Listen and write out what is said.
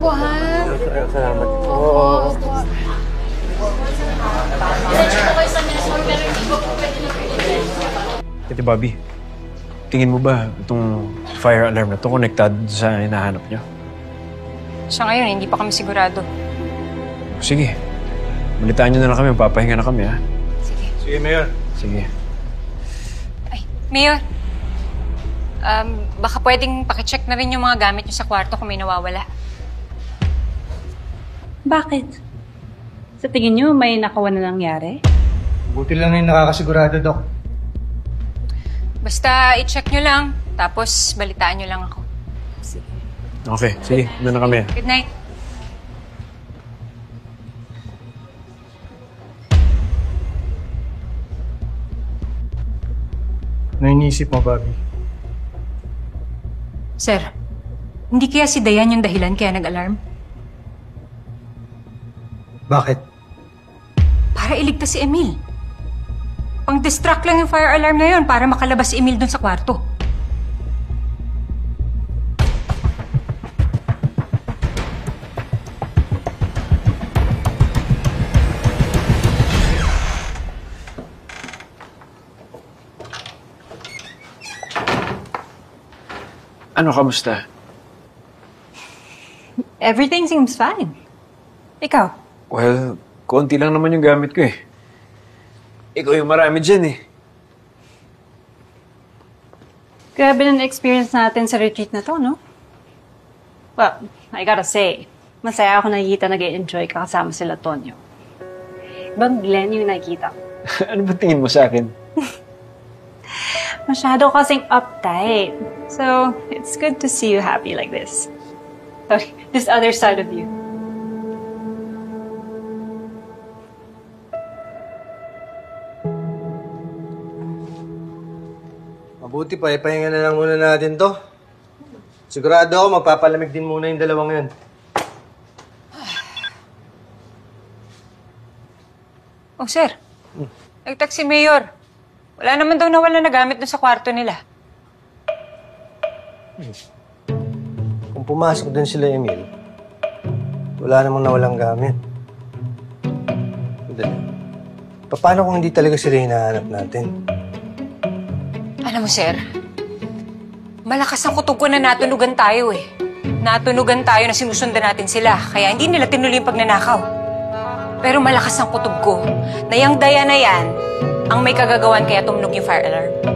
Juan. Salamat po. Diretso po kayo sa next floor, pero hindi ko po pwede na pwede. Ate Bobby, tingin mo ba itong fire alarm na ito konektado sa hinahanap niyo? Sa ngayon, hindi pa kami sigurado. Sige. Balitaan niyo na lang kami. Papahinga na kami, ha? Sige. Sige, Mayor. Sige. Ay, Mayor. Baka pwedeng pakicheck na rin yung mga gamit niyo sa kwarto kung may nawawala. Bakit? Sa tingin niyo, may nakawa na nangyari? Buti lang na yung nakakasigurado, Dok. Basta i-check nyo lang, tapos balitaan nyo lang ako. Okay, sige. Doon na kami. Good night. Ano iniisip mo, Bobby? Sir, hindi kaya si Dayan yung dahilan kaya nag-alarm? Bakit? Para iligtas si Emil. Pang-distract lang yung fire alarm na yun para makalabas si Emil dun sa kwarto. Ano, kamusta? Everything seems fine. Ikaw? Well, konti lang naman yung gamit ko, eh. Ikaw yung marami dyan, eh. Grabe na experience natin sa retreat na to, no? Well, I gotta say, masaya ako nakikita nag-enjoy ka kasama sila Tonyo. Ibang Glenn yung nakikita ko. Ano ba tingin mo sa akin? Masyado kasing uptight. So, it's good to see you happy like this. Sorry, this other side of you. Mabuti pa, ipahinga na lang muna natin to. Sigurado ako magpapalamig din muna yung dalawang yun. Oh, sir. Nag-text si Mayor. Wala naman daw nawala na gamit dun sa kwarto nila. Kung pumasok din sila, Emil, wala namang nawalang gamit. Paano kung hindi talaga sila hinahanap natin? Alam mo, sir, malakas ang kutob ko na natunugan tayo, eh. Natunugan tayo na sinusundan natin sila, kaya hindi nila tinuloy yung pagnanakaw. Pero malakas ang kutob ko na yung Daya na yan ang may kagagawan kaya tumunog yung fire alarm.